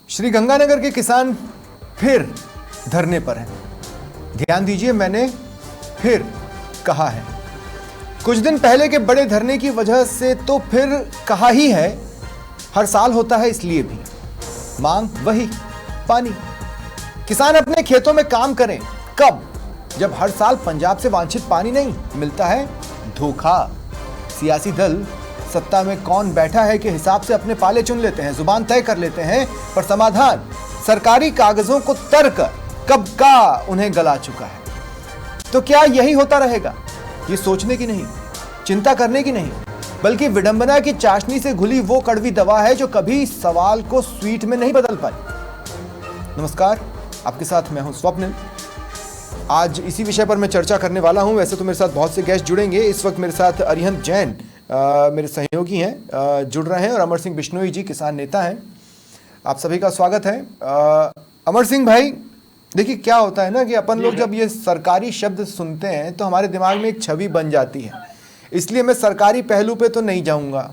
श्री गंगानगर के किसान फिर धरने पर हैं। ध्यान दीजिए, मैंने फिर कहा है। कुछ दिन पहले के बड़े धरने की वजह से तो फिर कहा ही है, हर साल होता है इसलिए भी। मांग वही, पानी। किसान अपने खेतों में काम करें कब? जब हर साल पंजाब से वांछित पानी नहीं मिलता है। धोखा। सियासी दल सत्ता में कौन बैठा है के हिसाब से अपने पाले चुन लेते हैं, जुबान तय कर लेते हैं, पर समाधान सरकारी कागजों को तर कर कब का उन्हें गला चुका है। तो क्या यही होता रहेगा? ये सोचने की नहीं, चिंता करने की नहीं, बल्कि विडंबना की चाशनी से घुली वो कड़वी दवा है जो कभी सवाल को स्वीट में नहीं बदल पाई। नमस्कार, आपके साथ मैं हूं स्वप्निल। आज इसी विषय पर मैं चर्चा करने वाला हूं। वैसे तो मेरे साथ बहुत से गेस्ट जुड़ेंगे। इस वक्त मेरे साथ अरिहंत जैन मेरे सहयोगी हैं, जुड़ रहे हैं, और अमर सिंह बिश्नोई जी किसान नेता हैं। आप सभी का स्वागत है। अमर सिंह भाई, देखिए क्या होता है ना कि अपन लोग जब ये सरकारी शब्द सुनते हैं तो हमारे दिमाग में एक छवि बन जाती है, इसलिए मैं सरकारी पहलू पे तो नहीं जाऊंगा,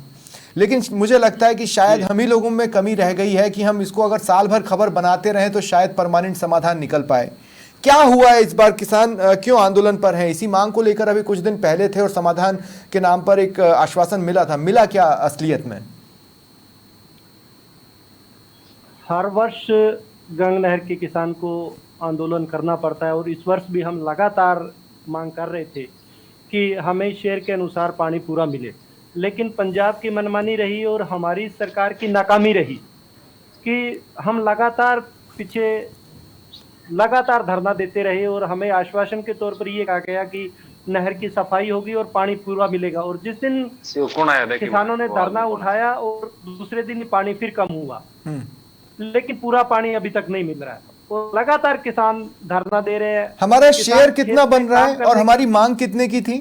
लेकिन मुझे लगता है कि शायद हम ही लोगों में कमी रह गई है कि हम इसको अगर साल भर खबर बनाते रहें तो शायद परमानेंट समाधान निकल पाए। क्या हुआ है इस बार? किसान क्यों आंदोलन पर हैं? इसी मांग को लेकर अभी कुछ दिन पहले थे और समाधान के नाम पर एक आश्वासन मिला था। मिला क्या असलियत में? हर वर्ष गंगा नहर के किसान को आंदोलन करना पड़ता है, और इस वर्ष भी हम लगातार मांग कर रहे थे कि हमें शेयर के अनुसार पानी पूरा मिले, लेकिन पंजाब की मनमानी रही और हमारी सरकार की नाकामी रही कि हम लगातार धरना देते रहे, और हमें आश्वासन के तौर पर ये कहा गया कि नहर की सफाई होगी और पानी पूरा मिलेगा। और जिस दिन किसानों ने धरना उठाया और दूसरे दिन पानी फिर कम हुआ, लेकिन पूरा पानी अभी तक नहीं मिल रहा है। और लगातार किसान धरना दे रहे हैं। हमारा शेयर कितना बन रहा है और हमारी मांग कितने की थी?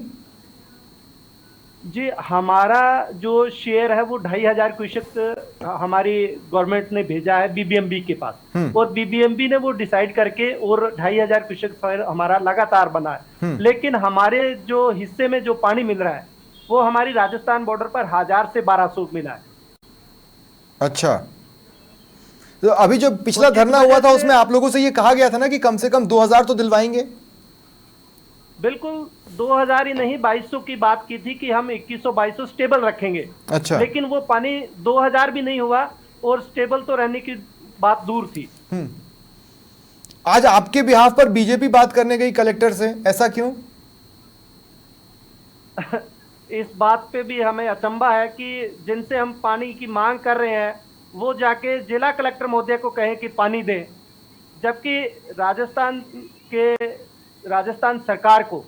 जी, हमारा जो शेयर है वो 2500 क्यूसेक हमारी गवर्नमेंट ने भेजा है बीबीएमबी के पास, और बीबीएमबी ने वो डिसाइड करके और 2500 क्यूसेक हमारा लगातार बना है। लेकिन हमारे जो हिस्से में जो पानी मिल रहा है वो हमारी राजस्थान बॉर्डर पर 1000 से 1200 मिला है। अच्छा, तो अभी जो पिछला धरना हुआ था उसमें आप लोगों से ये कहा गया था ना कि कम से कम 2000 तो दिलवाएंगे। बिल्कुल, 2000 ही नहीं, 2200 की बात की थी कि हम 2100-2200 स्टेबल रखेंगे। अच्छा, लेकिन वो पानी 2000 भी नहीं हुआ, और स्टेबल तो रहने की बात दूर थी। आज आपके बिहाफ पर बीजेपी बात करने गई कलेक्टर से, ऐसा क्यों? इस बात पे भी हमें अचंभा है कि जिनसे हम पानी की मांग कर रहे हैं वो जाके जिला कलेक्टर महोदय को कहें कि पानी दें, जबकि राजस्थान सरकार को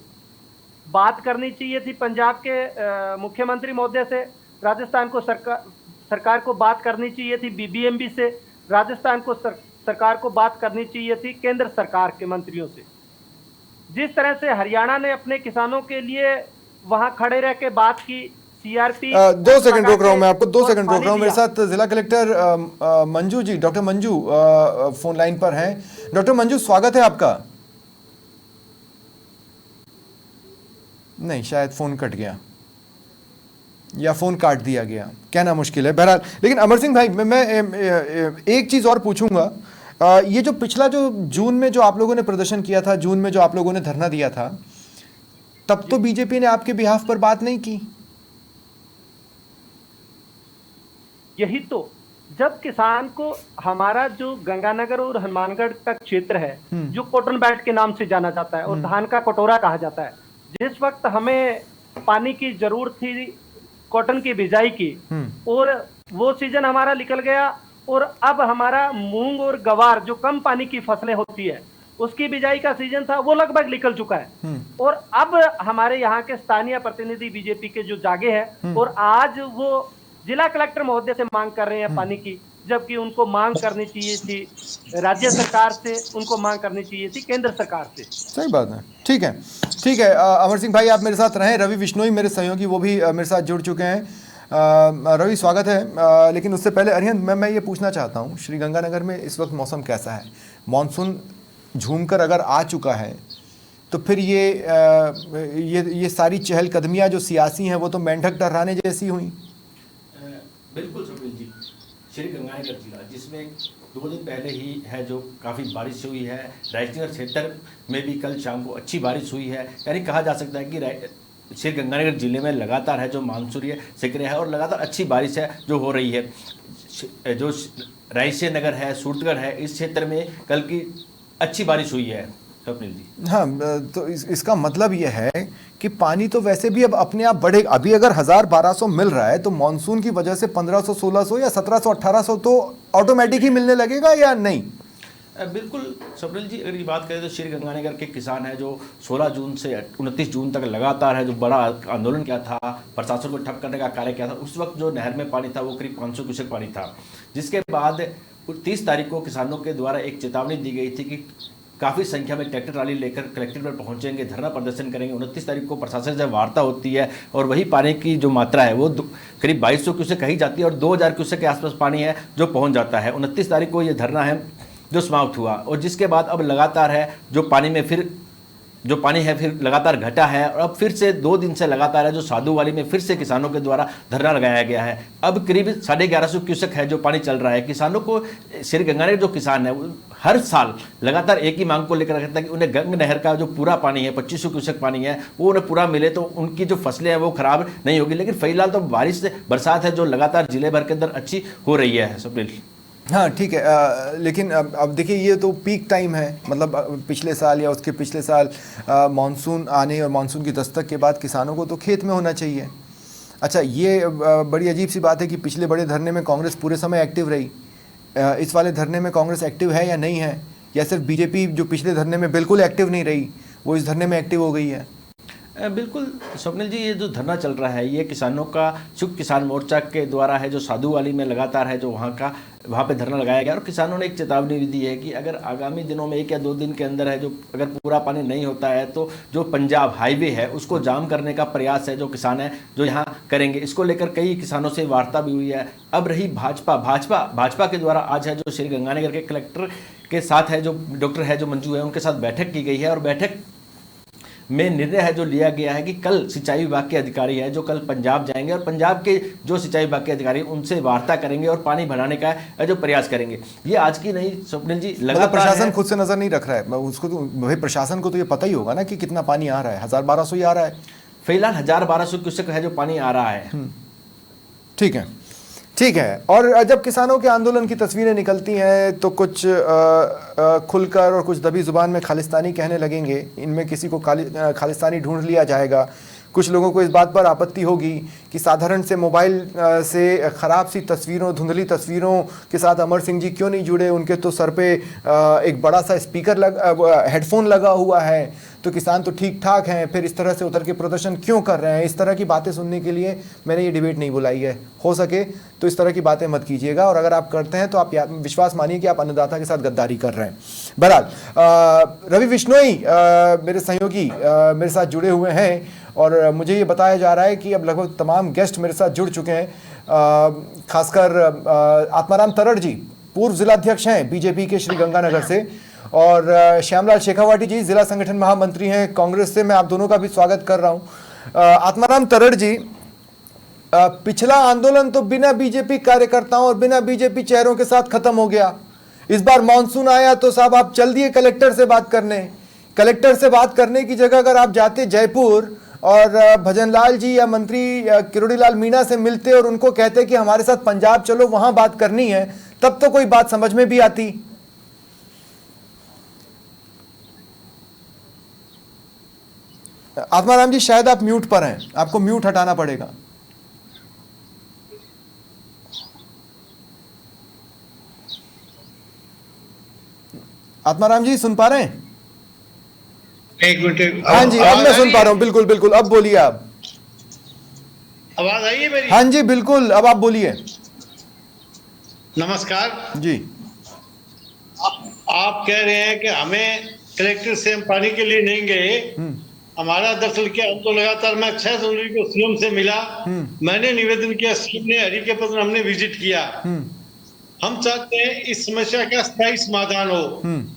बात करनी चाहिए थी पंजाब के मुख्यमंत्री महोदय से, राजस्थान को सरकार को बात करनी चाहिए थी बीबीएमबी से, राजस्थान को सरकार को बात करनी चाहिए थी केंद्र सरकार के मंत्रियों से। जिस तरह से हरियाणा ने अपने किसानों के लिए वहां खड़े रह के बात की, सीआरपी 2 सेकंड रोक रहा हूं मैं आपको, 2 सेकंड रोक रहा हूं। मेरे साथ जिला collector Manju ji, doctor Manju phone line पर हैं। डॉक्टर मंजू, स्वागत है आपका। नहीं, शायद फोन कट गया या फोन काट दिया गया, कहना मुश्किल है। बहरहाल, लेकिन अमर सिंह भाई, मैं एक चीज और पूछूंगा। ये जो पिछला जो जून में जो आप लोगों ने प्रदर्शन किया था, जून में जो आप लोगों ने धरना दिया था, तब तो बीजेपी ने आपके बिहाफ पर बात नहीं की। यही तो, जब किसान को हमारा जो गंगानगर और हनुमानगढ़ का क्षेत्र है जो कॉटन बेल्ट के नाम से जाना जाता है और धान का कटोरा कहा जाता है, जिस वक्त हमें पानी की जरूरत थी कॉटन की बिजाई की, और वो सीजन हमारा निकल गया, और अब हमारा मूंग और गवार जो कम पानी की फसलें होती है उसकी बिजाई का सीजन था, वो लगभग निकल चुका है। और अब हमारे यहाँ के स्थानीय प्रतिनिधि बीजेपी के जो जागे हैं और आज वो जिला कलेक्टर महोदय से मांग कर रहे हैं पानी की, जबकि उनको मांग करनी चाहिए थी राज्य सरकार से, उनको मांग करनी चाहिए थी केंद्र सरकार से। सही बात है। ठीक है, ठीक है। अमर सिंह भाई, आप मेरे साथ रहें। रवि बिश्नोई मेरे सहयोगी, वो भी मेरे साथ जुड़ चुके हैं। रवि, स्वागत है। लेकिन उससे पहले अरिहंत, मैं ये पूछना चाहता हूँ, श्री गंगानगर में इस वक्त मौसम कैसा है? मॉनसून झूमकर अगर आ चुका है तो फिर ये सारी चहलकदमियाँ जो सियासी हैं वो तो मेंढक टर्राने जैसी हुई। बिल्कुल स्वप्निल जी, श्री गंगानगर जिला जिसमें 2 दिन पहले ही है जो काफ़ी बारिश हुई है। राजनगर क्षेत्र में भी कल शाम को अच्छी बारिश हुई है। यानी कहा जा सकता है कि श्री गंगानगर जिले में लगातार है जो मानसूनी सक्रिय है और लगातार अच्छी बारिश है जो हो रही है। जो रायसे नगर है, सूरतगढ़ है, इस क्षेत्र में कल की अच्छी बारिश हुई है स्वप्निल जी। हाँ, तो इसका मतलब ये है कि पानी तो वैसे भी अब अपने आप बढ़ेगा। अभी अगर 1000-1200 मिल रहा है तो मानसून की वजह से 1500-1600 या 1700-1800 तो ऑटोमेटिक ही मिलने लगेगा या नहीं? बिल्कुल स्वप्निल जी, अगर ये बात करें तो श्री गंगानगर के किसान हैं जो 16 जून से 29 जून तक लगातार है जो बड़ा आंदोलन किया था, प्रशासन को ठप करने का कार्य किया था। उस वक्त जो नहर में पानी था वो करीब 500 क्यूसेक पानी था, जिसके बाद 30 तारीख को किसानों के द्वारा एक चेतावनी दी गई थी कि काफ़ी संख्या में ट्रैक्टर रैली लेकर कलेक्ट्रेट पर पहुंचेंगे, धरना प्रदर्शन करेंगे। 29 तारीख को प्रशासन से वार्ता होती है और वही पानी की जो मात्रा है वो करीब 2200 क्यूसेक कही जाती है और 2000 क्यूसेक के आसपास पानी है जो पहुंच जाता है। 29 तारीख को ये धरना है जो समाप्त हुआ और जिसके बाद अब लगातार है जो पानी में फिर जो पानी है फिर लगातार घटा है और अब फिर से 2 दिन से लगातार है जो साधु वाली में फिर से किसानों के द्वारा धरना लगाया गया है। अब करीब 1150 क्यूसेक है जो पानी चल रहा है। किसानों को श्री गंगानगर जो किसान है हर साल लगातार एक ही मांग को लेकर रखता है कि उन्हें गंग नहर का जो पूरा पानी है 2500 क्यूसेक पानी है वो उन्हें पूरा मिले तो उनकी जो फसलें हैं वो खराब नहीं होगी। लेकिन फिलहाल तो बारिश से बरसात है जो लगातार जिले भर के अंदर अच्छी हो रही है स्वप्निल। हाँ ठीक है, लेकिन अब देखिए ये तो पीक टाइम है, मतलब पिछले साल या उसके पिछले साल मानसून आने और मानसून की दस्तक के बाद किसानों को तो खेत में होना चाहिए। अच्छा, ये बड़ी अजीब सी बात है कि पिछले बड़े धरने में कांग्रेस पूरे समय एक्टिव रही। इस वाले धरने में कांग्रेस एक्टिव है या नहीं है, या सिर्फ बीजेपी जो पिछले धरने में बिल्कुल एक्टिव नहीं रही वो इस धरने में एक्टिव हो गई है? बिल्कुल स्वप्निल जी, ये जो धरना चल रहा है ये किसानों का संयुक्त किसान मोर्चा के द्वारा है जो साधु वाली में लगातार है जो वहाँ पे धरना लगाया गया और किसानों ने एक चेतावनी भी दी है कि अगर आगामी दिनों में 1 या 2 दिन के अंदर है जो अगर पूरा पानी नहीं होता है तो जो पंजाब हाईवे है उसको जाम करने का प्रयास है जो किसान है जो यहाँ करेंगे। इसको लेकर कई किसानों से वार्ता भी हुई है। अब रही भाजपा के द्वारा आज है जो श्री गंगानगर के कलेक्टर के साथ है जो डॉक्टर है जो मंजू है उनके साथ बैठक की गई है और बैठक में निर्णय है जो लिया गया है कि कल सिंचाई विभाग के अधिकारी है जो कल पंजाब जाएंगे और पंजाब के जो सिंचाई विभाग के अधिकारी उनसे वार्ता करेंगे और पानी बढ़ाने का जो प्रयास करेंगे। ये आज की नहीं स्वप्निल जी, लगातार प्रशासन खुद से नजर नहीं रख रहा है उसको, तो भाई प्रशासन को तो ये पता ही होगा ना कि कितना पानी आ रहा है। 1000-1200 ही आ रहा है फिलहाल, 1000-1200 क्यूसेक है जो पानी आ रहा है। ठीक है। और जब किसानों के आंदोलन की तस्वीरें निकलती हैं तो कुछ खुलकर और कुछ दबी जुबान में खालिस्तानी कहने लगेंगे, इनमें किसी को खालिस्तानी ढूंढ लिया जाएगा। कुछ लोगों को इस बात पर आपत्ति होगी कि साधारण से मोबाइल से ख़राब सी तस्वीरों, धुंधली तस्वीरों के साथ अमर सिंह जी क्यों नहीं जुड़े, उनके तो सर पे एक बड़ा सा स्पीकर हेडफोन लगा हुआ है, तो किसान तो ठीक ठाक हैं, फिर इस तरह से उतर के प्रदर्शन क्यों कर रहे हैं। इस तरह की बातें सुनने के लिए मैंने ये डिबेट नहीं बुलाई है। हो सके तो इस तरह की बातें मत कीजिएगा, और अगर आप करते हैं तो आप विश्वास मानिए कि आप अन्नदाता के साथ गद्दारी कर रहे हैं। बहरहाल रवि बिश्नोई मेरे सहयोगी मेरे साथ जुड़े हुए हैं और मुझे ये बताया जा रहा है कि अब लगभग तमाम गेस्ट मेरे साथ जुड़ चुके हैं, खासकर आत्माराम तरड़ जी पूर्व जिलाध्यक्ष हैं बीजेपी के श्री गंगानगर से, और श्यामलाल शेखावाटी जी जिला संगठन महामंत्री हैं कांग्रेस से। मैं आप दोनों का भी स्वागत कर रहा हूं। आत्माराम तरड़ जी, पिछला आंदोलन तो बिना बीजेपी कार्यकर्ताओं और बिना बीजेपी चेहरों के साथ खत्म हो गया। इस बार मानसून आया तो साहब आप चल दिए कलेक्टर से बात करने। कलेक्टर से बात करने की जगह अगर आप जाते जयपुर और भजनलाल जी या मंत्री किरोड़ीलाल मीणा से मिलते और उनको कहते कि हमारे साथ पंजाब चलो वहां बात करनी है, तब तो कोई बात समझ में भी आती। आत्माराम जी शायद आप म्यूट पर हैं, आपको म्यूट हटाना पड़ेगा। आत्माराम जी सुन पा रहे हैं? एक मिनट। हाँ जी, अब मैं सुन पा रहा हूँ। बिल्कुल बिल्कुल, अब बोलिए आप। आवाज आई है मेरी? हाँ जी बिल्कुल, अब आप बोलिए। नमस्कार जी। आप कह रहे हैं कि हमें कलेक्टर से हम पानी के लिए नहीं गए, हमारा दरअसल क्या, हम तो लगातार, मैं 6 जनवरी को सीएम से मिला, मैंने निवेदन किया, सीएम ने हरी के पत्र हमने विजिट किया, हम चाहते हैं इस समस्या का स्थायी समाधान हो।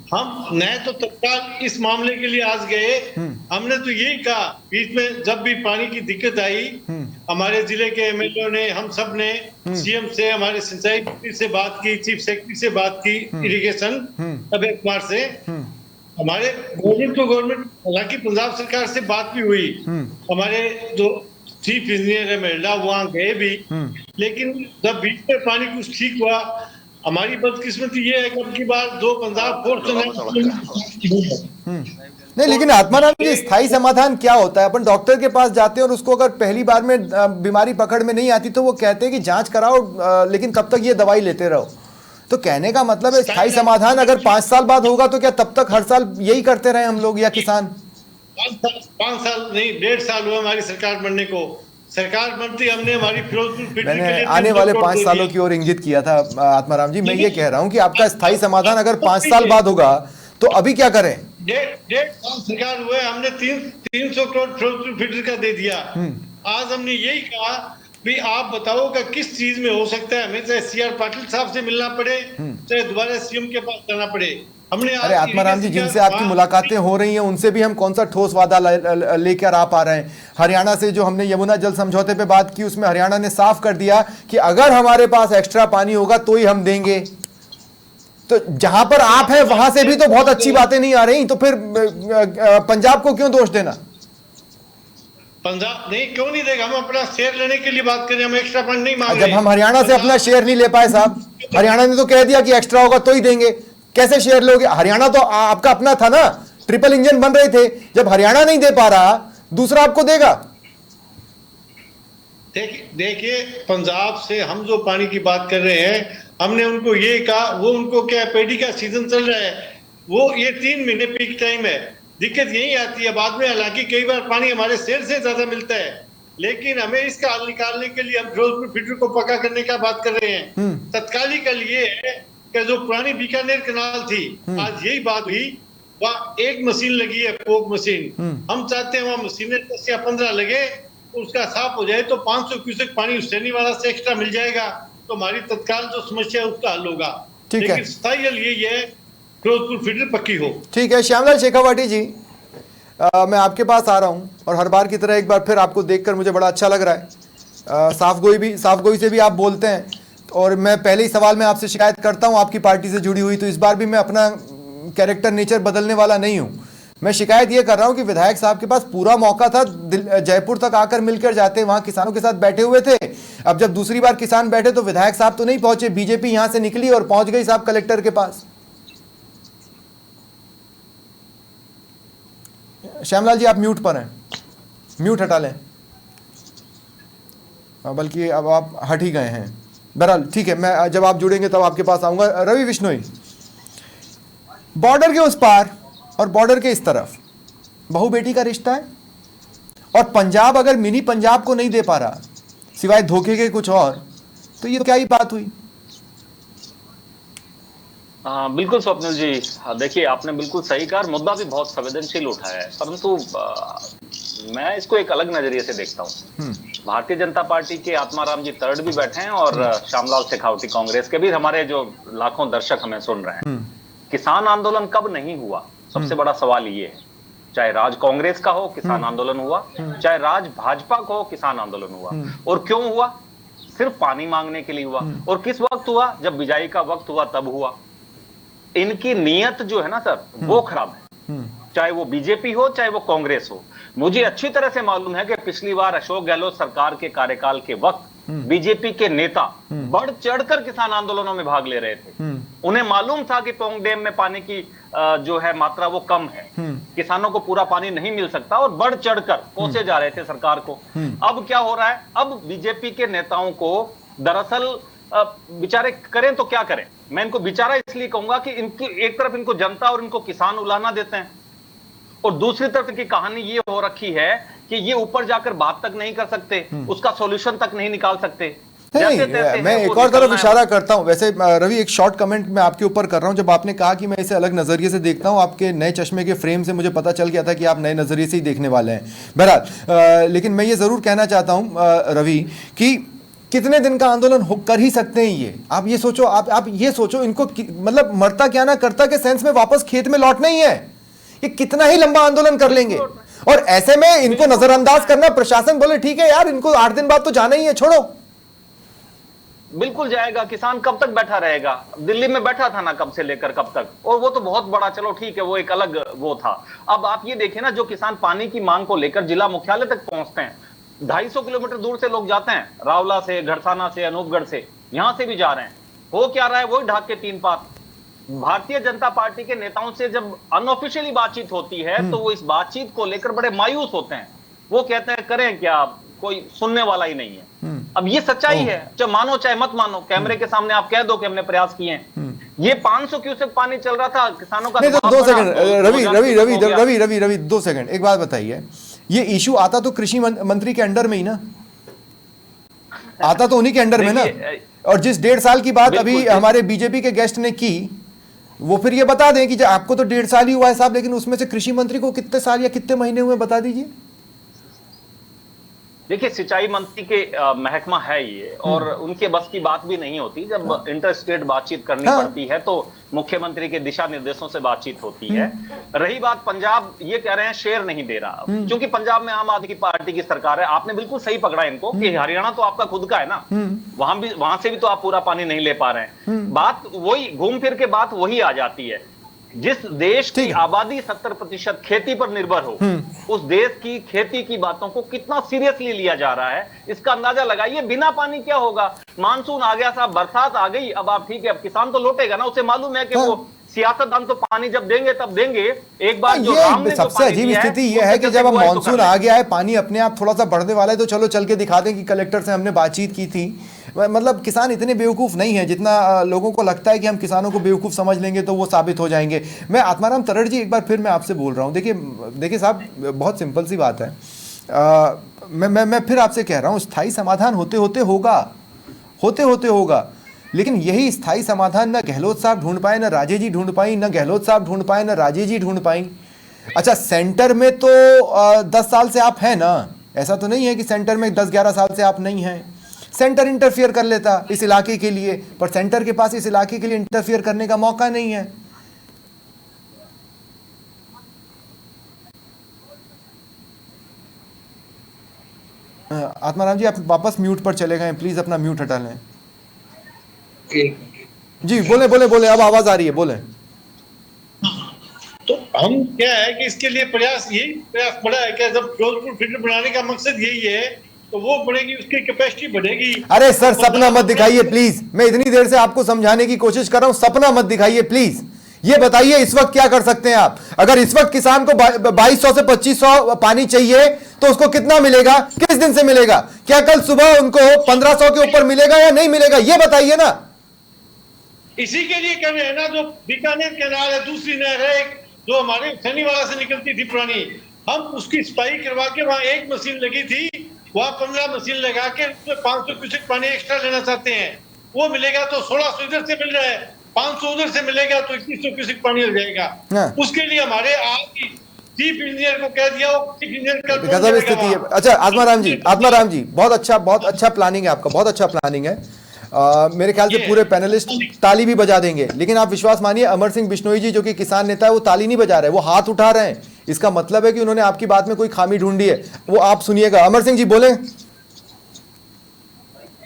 हम न तो तत्काल इस मामले के लिए आज गए, हमने तो यही कहा बीच में जब भी पानी की दिक्कत आई, हमारे जिले के एमएलए ने, हम सब ने सीएम से, हमारे सिंचाई मंत्री से बात की, चीफ सेक्रेटरी से बात की, इरिगेशन अभय कुमार से, हमारे गवर्नमेंट टू गवर्नमेंट, हालांकि पंजाब सरकार से बात भी हुई, हमारे जो चीफ इंजीनियर है मेल्डा वहां गए भी, लेकिन जब बीच में पानी कुछ ठीक हुआ, हमारी बदकिस्मती ये है कि अब की बार जो पंजाब फोर्स नहीं, लेकिन आत्माराम जी स्थायी समाधान क्या होता है? अपन डॉक्टर के पास जाते हैं और उसको अगर पहली बार में बीमारी पकड़ में नहीं आती तो वो कहते हैं कि जांच कराओ, लेकिन कब तक ये दवाई लेते रहो। तो कहने का मतलब है स्थायी समाधान अगर 5 साल बाद होगा तो क्या तब तक हर साल यही करते रहे हम लोग या किसान? 5 साल नहीं, 1.5 साल हुआ हमारी सरकार बनने को। सरकार बनती हमने हमारी फिरोजपुर फिल्टर के मैंने लिए आने वाले 5 सालों की ओर इंगित किया था आत्माराम जी। मैं ये कह रहा हूं कि आपका स्थायी समाधान अगर 5 साल बाद होगा तो अभी क्या करें? 1.5 साल सरकार हुए, हमने 300 करोड़ फिरोजपुर फिल्टर का दे दिया। आज हमने यही कहा भी आप बताओ कि किस चीज में हो सकता है, हमें चाहे सीआर पाटिल साहब से मिलना पड़े, चाहे दोबारा सीएम के पास जाना पड़े। हमने अरे आत्माराम जी, जिनसे आपकी मुलाकातें हो रही हैं उनसे भी हम कौन सा ठोस वादा लेकर आ पा रहे हैं? हरियाणा से जो हमने यमुना जल समझौते पे बात की उसमें हरियाणा ने साफ कर दिया कि अगर हमारे पास एक्स्ट्रा पानी होगा तो ही हम देंगे। तो जहां पर आप हैं वहां से भी तो बहुत अच्छी बातें नहीं आ रही, तो फिर पंजाब को क्यों दोष देना? पंजाब नहीं, क्यों नहीं देगा? हम अपना शेयर लेने के लिए बात करें, हम एक्स्ट्रा फंड नहीं मांग रहे। जब हम हरियाणा से अपना शेयर नहीं ले पाए साहब, हरियाणा ने तो कह दिया कि एक्स्ट्रा होगा तो ही देंगे, कैसे शेयर लोगे? हरियाणा तो आपका अपना था ना, ट्रिपल इंजन बन रहे थे। जब हरियाणा नहीं दे पा रहा, दूसरा आपको देगा? देखिए पंजाब से हम जो पानी की बात कर रहे हैं, हमने उनको ये कहा, वो उनको क्या पेडी का सीजन चल रहा है, वो ये 3 महीने पीक टाइम है, दिक्कत यही आती है बाद में। हालांकि कई बार पानी हमारे शेर से ज्यादा मिलता है, लेकिन हमें इसका हल निकालने के लिए हम फिरोजपुर फिल्टर को पक्का करने का बात कर रहे हैं। तत्कालिक हल ये है कि जो पुरानी बीकानेर कैनाल थी, आज यही बात हुई, वहाँ एक मशीन लगी है, पोक मशीन। हम चाहते हैं वहाँ मशीनें 10 या 15 लगे, उसका साफ हो जाए तो 500 क्यूसेक पानी हुसैनी वाला से एक्स्ट्रा मिल जाएगा, तो हमारी तत्काल जो समस्या है उसका हल होगा। लेकिन स्थायी हल यही है फिरोजपुर फिल्टर पक्की हो। ठीक है श्यामलाल शेखावाटी जी, मैं आपके पास आ रहा हूं और हर बार की तरह एक बार फिर आपको देखकर मुझे बड़ा अच्छा लग रहा है। साफ गोई से भी आप बोलते हैं और मैं पहले ही सवाल में आपसे शिकायत करता हूं आपकी पार्टी से जुड़ी हुई, तो इस बार भी मैं अपना कैरेक्टर नेचर बदलने वाला नहीं हूं। मैं शिकायत ये कर रहा हूं कि विधायक साहब के पास पूरा मौका था, जयपुर तक आकर मिलकर जाते, वहां किसानों के साथ बैठे हुए थे। अब जब दूसरी बार किसान बैठे तो विधायक साहब तो नहीं पहुंचे, बीजेपी यहां से निकली और पहुंच गई साहब कलेक्टर के पास। श्यामलाल जी आप म्यूट पर हैं, म्यूट हटा लें, बल्कि अब आप हट ही गए हैं। बहरहाल ठीक है, मैं जब आप जुड़ेंगे तब आपके पास आऊंगा। रवि बिश्नोई, बॉर्डर के उस पार और बॉर्डर के इस तरफ बहू बेटी का रिश्ता है, और पंजाब अगर मिनी पंजाब को नहीं दे पा रहा सिवाय धोखे के कुछ और, तो ये तो क्या ही बात हुई? हाँ बिल्कुल स्वप्निल जी, देखिए आपने बिल्कुल सही कहा, मुद्दा भी बहुत संवेदनशील उठाया है, परंतु मैं इसको एक अलग नजरिए से देखता हूँ। भारतीय जनता पार्टी के आत्माराम जी तरड भी बैठे हैं और श्यामलाल शेखावटी कांग्रेस के भी, हमारे जो लाखों दर्शक हमें सुन रहे हैं। किसान आंदोलन कब नहीं हुआ, सबसे बड़ा सवाल ये है। चाहे राज कांग्रेस का हो किसान आंदोलन हुआ, चाहे राज भाजपा का हो किसान आंदोलन हुआ। और क्यों हुआ? सिर्फ पानी मांगने के लिए हुआ। और किस वक्त हुआ? जब बिजाई का वक्त हुआ तब हुआ। इनकी नीयत जो है ना सर, वो खराब है, चाहे वो बीजेपी हो चाहे वो कांग्रेस हो। मुझे अच्छी तरह से मालूम है कि पिछली बार अशोक गहलोत सरकार के कार्यकाल के वक्त बीजेपी के नेता बढ़ चढ़कर किसान आंदोलनों में भाग ले रहे थे। उन्हें मालूम था कि पोंग डैम में पानी की जो है मात्रा वो कम है, किसानों को पूरा पानी नहीं मिल सकता, और बढ़ चढ़कर कोसे जा रहे थे सरकार को। अब क्या हो रहा है? अब बीजेपी के नेताओं को दरअसल बेचारे करें तो क्या करें, मैं इनको बेचारा इसलिए कहूंगा कि इनकी एक तरफ इनको जनता और इनको किसान उलाना देते हैं, और दूसरी तरफ की कहानी ये हो रखी है कि ये ऊपर जाकर बात तक नहीं कर सकते, उसका सॉल्यूशन तक नहीं निकाल सकते। नहीं, मैं एक और तरफ इशारा करता हूं। वैसे रवि, एक शॉर्ट कमेंट मैं आपके ऊपर कर रहा हूं। जब आपने कहा कि मैं इसे अलग नजरिए से देखता हूं, आपके नए चश्मे के फ्रेम से मुझे पता चल गया था कि आप नए नजरिए से ही देखने वाले हैं। बहरहाल लेकिन मैं ये जरूर कहना चाहता हूं रवि कि कितने दिन का आंदोलन कर ही सकते हैं ये? आप ये सोचो, आप ये सोचो, इनको मतलब मरता क्या ना करता के सेंस में वापस खेत में लौटना ही है। ये कितना ही लंबा आंदोलन कर लेंगे, और ऐसे में इनको नजरअंदाज करना, प्रशासन बोले ठीक है यार इनको 8 दिन बाद तो जाना ही है, छोड़ो। बिल्कुल जाएगा। किसान कब तक बैठा रहेगा? दिल्ली में बैठा था ना कब से लेकर कब तक, और वो तो बहुत बड़ा, चलो ठीक है वो एक अलग वो था। अब आप ये देखें ना, जो किसान पानी की मांग को लेकर जिला मुख्यालय तक पहुंचते हैं, 250 किलोमीटर दूर से लोग जाते हैं, रावला से, घड़साना से, अनूपगढ़ से, यहां से भी जा रहे हैं। हो क्या रहा है? वही ढाक के 3 पात। भारतीय जनता पार्टी के नेताओं से जब अनऑफिशियली बातचीत होती है तो वो इस बातचीत को लेकर बड़े मायूस होते हैं। वो कहते हैं करें क्या, कोई सुनने वाला ही नहीं है। अब ये सच्चाई है, चाहे मानो चाहे मत मानो, कैमरे के सामने आप कह दो कि हमने प्रयास किए हैं। ये 500 क्यूसेक पानी चल रहा था, किसानों का नहीं तो 2 सेकंड रवि 2 सेकंड, एक बात बताइए, ये इशू आता तो कृषि मंत्री के अंडर में ही ना, आता तो उन्हीं के अंडर में ना। और जिस 1.5 साल की बात अभी हमारे बीजेपी के गेस्ट ने की, वो फिर ये बता दें कि आपको तो 1.5 साल ही हुआ है साहब, लेकिन उसमें से कृषि मंत्री को कितने साल या कितने महीने हुए बता दीजिए। देखिए, सिंचाई मंत्री के महकमा है ये, और उनके बस की बात भी नहीं होती। जब इंटर स्टेट बातचीत करनी पड़ती है तो मुख्यमंत्री के दिशा निर्देशों से बातचीत होती है। रही बात पंजाब, ये कह रहे हैं शेयर नहीं दे रहा, क्योंकि पंजाब में आम आदमी पार्टी की सरकार है। आपने बिल्कुल सही पकड़ा इनको कि हरियाणा तो आपका खुद का है ना, वहां से भी तो आप पूरा पानी नहीं ले पा रहे हैं। बात वही घूम फिर के बात वही आ जाती है। जिस देश की आबादी 70% खेती पर निर्भर हो, उस देश की खेती की बातों को कितना सीरियसली लिया जा रहा है, इसका अंदाजा लगाइए। बिना पानी क्या होगा? मानसून आ गया साहब, बरसात आ गई, अब आप ठीक है, अब किसान तो लौटेगा ना, उसे मालूम है कि वो सियासतदान तो पानी जब देंगे तब देंगे। एक बार जो राम ने सबसे अजीब स्थिति यह है कि जब अब मानसून आ गया है, पानी अपने आप थोड़ा सा बढ़ने वाला है, तो चलो चल के दिखा दें कि कलेक्टर से हमने बातचीत की थी। मतलब किसान इतने बेवकूफ़ नहीं है जितना लोगों को लगता है कि हम किसानों को बेवकूफ़ समझ लेंगे तो वो साबित हो जाएंगे। मैं आत्माराम तरड़ जी, एक बार फिर मैं आपसे बोल रहा हूँ, देखिए साहब, बहुत सिंपल सी बात है। मैं फिर आपसे कह रहा हूँ, स्थायी समाधान होते होते होगा, लेकिन यही स्थायी समाधान न गहलोत साहब ढूंढ पाए, न राजे जी ढूंढ पाई, न गहलोत साहब ढूंढ पाए, न राजे जी ढूंढ पाई। अच्छा, सेंटर में तो 10 साल से आप हैं ना, ऐसा तो नहीं है कि सेंटर में 10-11 साल से आप नहीं हैं। सेंटर इंटरफियर कर लेता इस इलाके के लिए, पर सेंटर के पास इस इलाके के लिए इंटरफियर करने का मौका नहीं है। आत्माराम जी, आप वापस म्यूट पर चले गए, प्लीज अपना म्यूट हटा लें। जी बोले, अब आवाज आ रही है, बोले। तो हम क्या है कि इसके लिए प्रयास बड़ा है क्या, जब फिरोजपुर फिल्टर बनाने का मकसद यही है तो वो बढ़ेगी, उसकी कैपेसिटी बढ़ेगी। अरे सर, सपना मत दिखाइए प्लीज, मैं इतनी देर से आपको समझाने की कोशिश कर रहा हूं, सपना मत दिखाइए प्लीज। ये बताइए इस वक्त क्या कर सकते हैं आप? अगर इस वक्त किसान को 2200 से 2500 पानी चाहिए तो उसको कितना मिलेगा, किस दिन से मिलेगा? क्या कल सुबह उनको 1500 के ऊपर मिलेगा या नहीं मिलेगा? ये बताइए ना। इसी के लिए कर रहे हैं ना, जो बीकानेर कैनाल है, दूसरी नहर है जो हमारे सनीवाला से निकलती थी पुरानी, हम उसकी सफाई करवा के वहां एक मशीन लगी थी, वहां 15 मशीन लगा के 500 क्यूसेक पानी एक्स्ट्रा लेना चाहते हैं। वो मिलेगा तो 1600 इधर से मिल रहा है, 500 उधर से मिलेगा तो 2100 क्यूसेक पानी हो जाएगा। उसके लिए हमारे आज चीफ इंजीनियर को कह दिया, वो चीफ इंजीनियर गजब स्थिति है। अच्छा आत्माराम जी, बहुत अच्छा प्लानिंग है आपका, बहुत अच्छा प्लानिंग है। मेरे ख्याल से पूरे पैनलिस्ट ताली भी बजा देंगे, लेकिन आप विश्वास मानिए, अमर सिंह बिश्नोई जी जो कि किसान नेता है, वो ताली नहीं बजा रहे, वो हाथ उठा रहे हैं। इसका मतलब है कि उन्होंने आपकी बात में कोई खामी ढूंढी है। वो आप सुनिएगा, अमर सिंह जी बोले।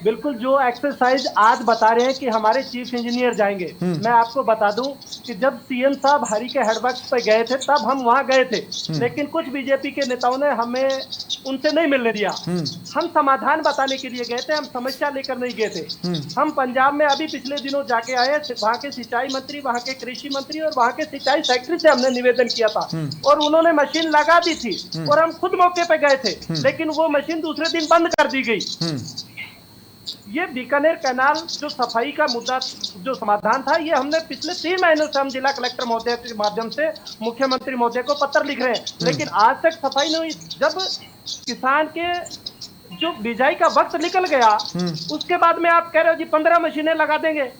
बिल्कुल, जो एक्सरसाइज आज बता रहे हैं कि हमारे चीफ इंजीनियर जाएंगे, मैं आपको बता दूं कि जब सीएम साहब हरि के हेडवर्क पे गए थे तब हम वहां गए थे, लेकिन कुछ बीजेपी के नेताओं ने हमें उनसे नहीं मिलने दिया। हम समाधान बताने के लिए गए थे, हम समस्या लेकर नहीं गए थे। हम पंजाब में अभी पिछले दिनों जाके आए, वहाँ के सिंचाई मंत्री, वहाँ के कृषि मंत्री और वहाँ के सिंचाई सेक्रेटरी से हमने निवेदन किया था, और उन्होंने मशीन लगा दी थी, और हम खुद मौके पे गए थे, लेकिन वो मशीन दूसरे दिन बंद कर दी गई। ये बीकानेर कैनाल जो सफाई का मुद्दा, जो समाधान था, ये हमने पिछले 3 महीनों से हम जिला कलेक्टर महोदय के माध्यम से मुख्यमंत्री महोदय को पत्र लिख रहे हैं, लेकिन आज तक सफाई नहीं हुई। जब किसान के जो बिजाई का वक्त निकल गया, उसके बाद में आप कह रहे हो जी 15 मशीनें लगा देंगे।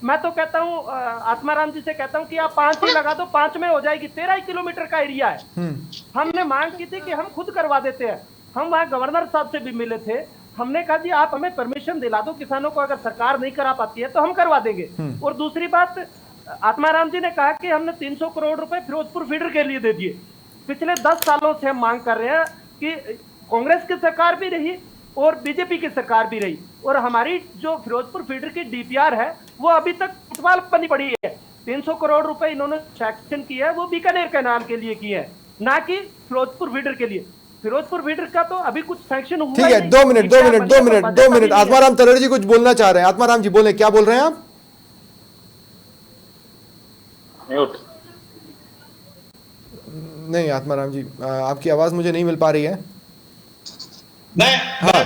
मैं तो कहता हूँ, आत्माराम जी से कहता हूँ कि आप 5 ही लगा दो, 5 में हो जाएगी। 13 किलोमीटर का एरिया है। हमने मांग की थी कि हम खुद करवा देते हैं। हम वहाँ गवर्नर साहब से भी मिले थे, हमने कहा जी आप हमें परमिशन दिला दो किसानों को, अगर सरकार नहीं करा पाती है तो हम करवा देंगे। और दूसरी बात, आत्माराम जी ने कहा कि हमने 300 करोड़ रुपए फिरोजपुर फीडर के लिए दे दिए। पिछले 10 सालों से हम मांग कर रहे हैं कि कांग्रेस की सरकार भी रही और बीजेपी की सरकार भी रही, और हमारी जो फिरोजपुर फीडर की डीपीआर है वो अभी तक फुटबॉल बनी पड़ी है। 300 करोड़ रुपए इन्होंने सैंक्शन किया है, वो बीकानेर कैनाल के लिए किए हैं, ना कि फिरोजपुर फीडर के लिए। फिरोजपुर फीडर का तो अभी कुछ सैंक्शन हुआ ठीक है, 2 मिनट आत्माराम तरड़ जी कुछ बोलना चाह रहे हैं। आत्माराम जी बोले, क्या बोल रहे हैं आप? म्यूट। नहीं आत्माराम जी, आपकी आवाज मुझे नहीं मिल पा रही है। मैं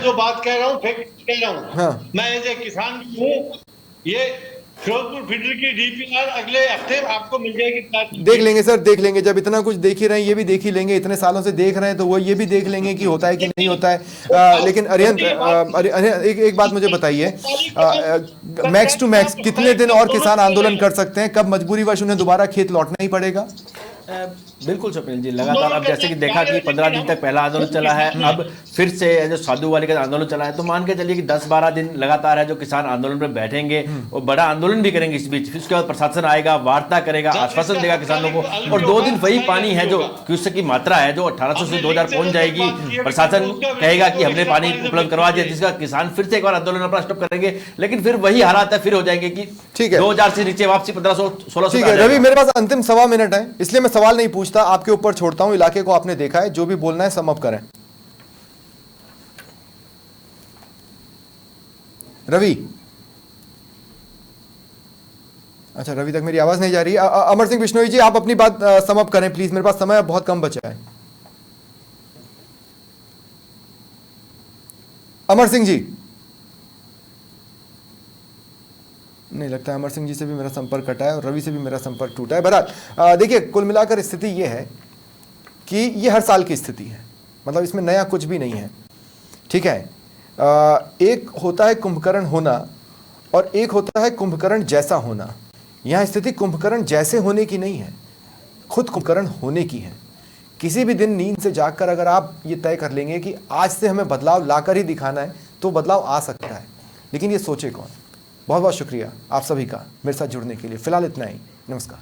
जो बात कह रहा हूँ फैक्ट कह रहा हूँ। हाँ। मैं एज ए किसान भी हूँ। ये फिरोजपुर फीडर की डीपीआर अगले हफ्ते आपको मिल जाएगी। देख लेंगे सर, देख लेंगे। जब इतना कुछ देख ही रहे हैं, ये भी देख ही लेंगे। इतने सालों से देख रहे हैं तो वो ये भी देख लेंगे कि होता है कि नहीं होता है। लेकिन अरिहंत, एक बात मुझे बताइए, मैक्स टू मैक्स कितने दिन और किसान आंदोलन कर सकते हैं? कब मजबूरीवश उन्हें दोबारा खेत लौटना ही पड़ेगा? बिल्कुल स्वप्निल जी, लगातार अब जैसे कि देखा कि 15 दिन तक पहला आंदोलन चला है, अब फिर से जो साधु वाले का आंदोलन चला है, तो मान के चलिए कि 10-12 दिन लगातार है जो किसान आंदोलन पर बैठेंगे और बड़ा आंदोलन भी करेंगे। इस बीच फिर उसके बाद प्रशासन आएगा, वार्ता करेगा, आश्वासन देगा किसानों को, और 2 दिन वही पानी है जो क्यूसेक की मात्रा है जो 1800 से 2000 पहुंच जाएगी। प्रशासन कहेगा कि हमने पानी उपलब्ध करवा दिया, जिसका किसान फिर से एक बार आंदोलन अपना स्टॉप करेंगे, लेकिन फिर वही हालात है, फिर हो जाएंगे कि 2000 से नीचे वापसी 1500-1600। ठीक है रवि, मेरे पास अंतिम 1.25 मिनट है, इसलिए मैं सवाल नहीं पूछता, आपके ऊपर छोड़ता हूं। इलाके को आपने देखा है, जो भी बोलना है सम अप करें। रवि, अच्छा रवि तक मेरी आवाज नहीं जा रही। अमर सिंह बिश्नोई जी, आप अपनी बात सम अप करें प्लीज, मेरे पास समय बहुत कम बचा है। अमर सिंह जी, नहीं लगता है अमर सिंह जी से भी मेरा संपर्क कटा है और रवि से भी मेरा संपर्क टूटा है। बहरहाल देखिए, कुल मिलाकर स्थिति यह है कि ये हर साल की स्थिति है, मतलब इसमें नया कुछ भी नहीं है। ठीक है, एक होता है कुंभकर्ण होना और एक होता है कुंभकर्ण जैसा होना। यहाँ स्थिति कुंभकर्ण जैसे होने की नहीं है, खुद कुंभकर्ण होने की है। किसी भी दिन नींद से जागकर अगर आप ये तय कर लेंगे कि आज से हमें बदलाव लाकर ही दिखाना है, तो बदलाव आ सकता है, लेकिन ये सोचे कौन। बहुत बहुत शुक्रिया आप सभी का मेरे साथ जुड़ने के लिए। फिलहाल इतना ही, नमस्कार।